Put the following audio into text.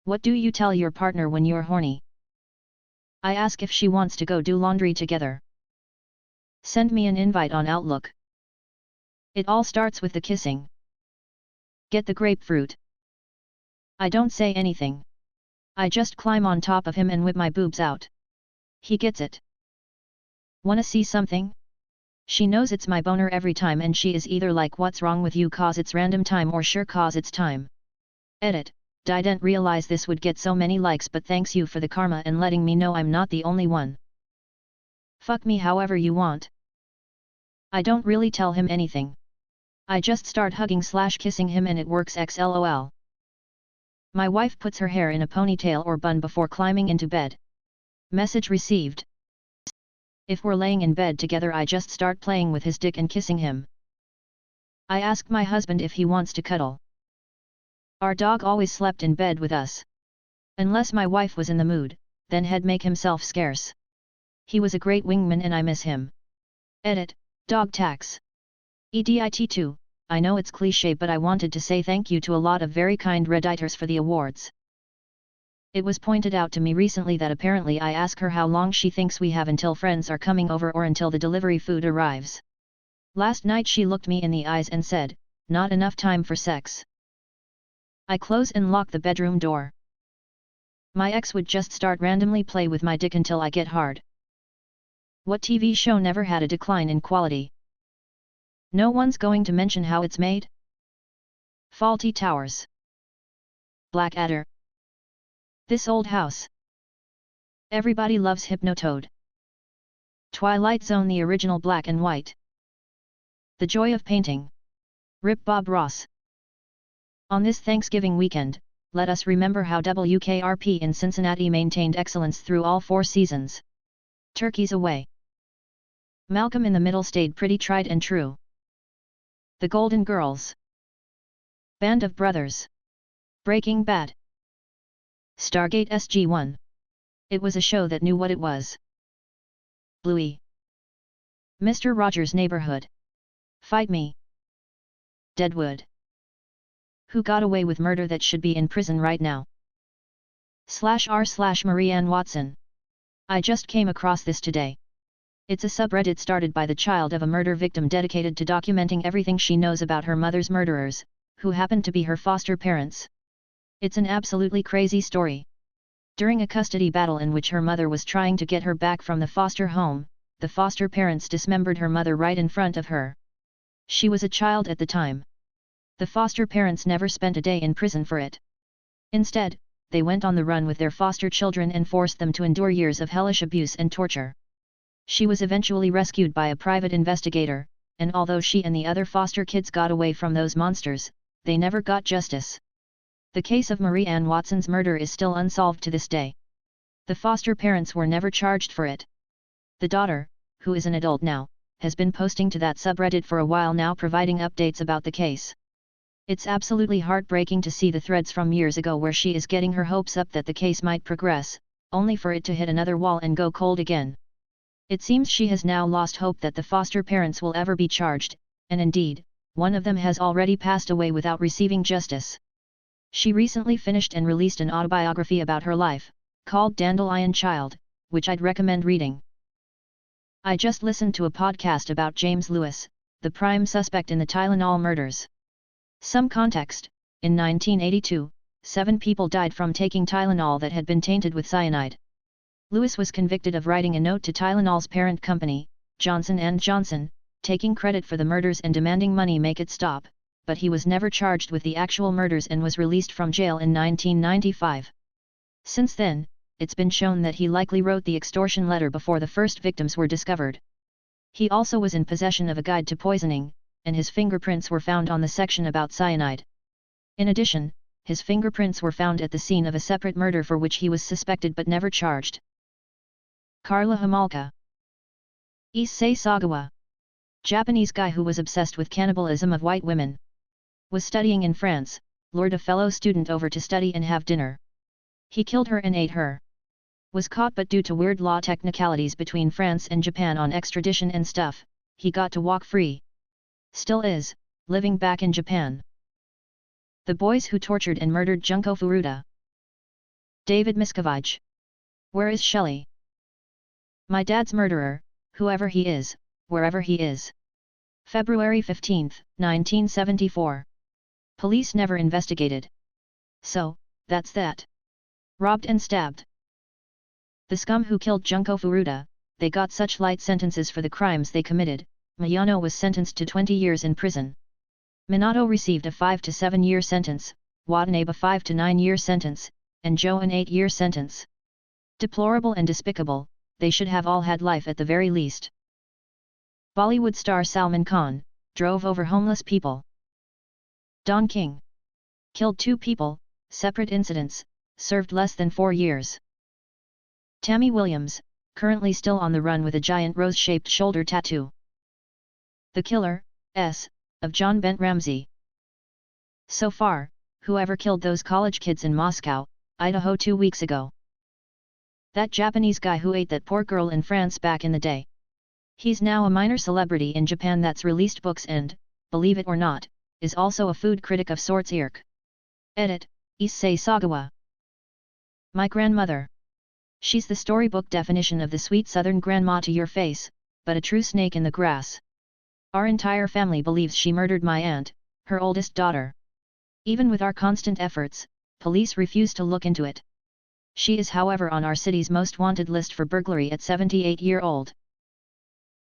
What do you tell your partner when you're horny? I ask if she wants to go do laundry together. Send me an invite on Outlook. It all starts with the kissing. Get the grapefruit. I don't say anything. I just climb on top of him and whip my boobs out. He gets it. Wanna see something? She knows it's my boner every time and she is either like what's wrong with you cause it's random time or sure cause it's time. Edit. Didn't realize this would get so many likes but thanks you for the karma and letting me know I'm not the only one. Fuck me however you want. I don't really tell him anything. I just start hugging/kissing him and it works xlol. My wife puts her hair in a ponytail or bun before climbing into bed. Message received. If we're laying in bed together I just start playing with his dick and kissing him. I ask my husband if he wants to cuddle. Our dog always slept in bed with us. Unless my wife was in the mood, then he'd make himself scarce. He was a great wingman and I miss him. Edit. Dog tax. EDIT2, I know it's cliché but I wanted to say thank you to a lot of very kind Redditors for the awards. It was pointed out to me recently that apparently I ask her how long she thinks we have until friends are coming over or until the delivery food arrives. Last night she looked me in the eyes and said, "Not enough time for sex." I close and lock the bedroom door. My ex would just start randomly play with my dick until I get hard. What TV show never had a decline in quality? No one's going to mention how it's made? Faulty Towers. Blackadder. This Old House. Everybody loves Hypnotoad. Twilight Zone, the original black and white. The Joy of Painting. Rip Bob Ross. On this Thanksgiving weekend, let us remember how WKRP in Cincinnati maintained excellence through all 4 seasons. Turkeys away. Malcolm in the Middle stayed pretty tried and true. The Golden Girls. Band of Brothers. Breaking Bad. Stargate SG-1. It was a show that knew what it was. Bluey. Mr. Rogers' Neighborhood. Fight Me. Deadwood. Who got away with murder that should be in prison right now? /r/Marianne Watson. I just came across this today. It's a subreddit started by the child of a murder victim dedicated to documenting everything she knows about her mother's murderers, who happened to be her foster parents. It's an absolutely crazy story. During a custody battle in which her mother was trying to get her back from the foster home, the foster parents dismembered her mother right in front of her. She was a child at the time. The foster parents never spent a day in prison for it. Instead, they went on the run with their foster children and forced them to endure years of hellish abuse and torture. She was eventually rescued by a private investigator, and although she and the other foster kids got away from those monsters, they never got justice. The case of Marianne Watson's murder is still unsolved to this day. The foster parents were never charged for it. The daughter, who is an adult now, has been posting to that subreddit for a while now providing updates about the case. It's absolutely heartbreaking to see the threads from years ago where she is getting her hopes up that the case might progress, only for it to hit another wall and go cold again. It seems she has now lost hope that the foster parents will ever be charged, and indeed, one of them has already passed away without receiving justice. She recently finished and released an autobiography about her life, called Dandelion Child, which I'd recommend reading. I just listened to a podcast about James Lewis, the prime suspect in the Tylenol murders. Some context: in 1982, 7 people died from taking Tylenol that had been tainted with cyanide. Lewis was convicted of writing a note to Tylenol's parent company, Johnson & Johnson, taking credit for the murders and demanding money make it stop, but he was never charged with the actual murders and was released from jail in 1995. Since then, it's been shown that he likely wrote the extortion letter before the first victims were discovered. He also was in possession of a guide to poisoning, and his fingerprints were found on the section about cyanide. In addition, his fingerprints were found at the scene of a separate murder for which he was suspected but never charged. Karla Homolka. Issei Sagawa. Japanese guy who was obsessed with cannibalism of white women. Was studying in France, lured a fellow student over to study and have dinner. He killed her and ate her. Was caught but due to weird law technicalities between France and Japan on extradition and stuff, he got to walk free. Still is, living back in Japan. The boys who tortured and murdered Junko Furuta. David Miscavige. Where is Shelley? My dad's murderer, whoever he is, wherever he is. February 15, 1974. Police never investigated. So, that's that. Robbed and stabbed. The scum who killed Junko Furuta, they got such light sentences for the crimes they committed. Miyano was sentenced to 20 years in prison. Minato received a 5 to 7 year sentence, Watanabe a 5 to 9 year sentence, and Joe an 8 year sentence. Deplorable and despicable, they should have all had life at the very least. Bollywood star Salman Khan drove over homeless people. Don King killed 2 people, separate incidents, served less than 4 years. Tammy Williams, currently still on the run with a giant rose-shaped shoulder tattoo. The killer, of John Bent Ramsey. So far, whoever killed those college kids in Moscow, Idaho 2 weeks ago. That Japanese guy who ate that poor girl in France back in the day. He's now a minor celebrity in Japan that's released books and, believe it or not, is also a food critic of sorts. Edit, Issei Sagawa. My grandmother. She's the storybook definition of the sweet southern grandma to your face, but a true snake in the grass. Our entire family believes she murdered my aunt, her oldest daughter. Even with our constant efforts, police refuse to look into it. She is however on our city's most wanted list for burglary at 78-year-old.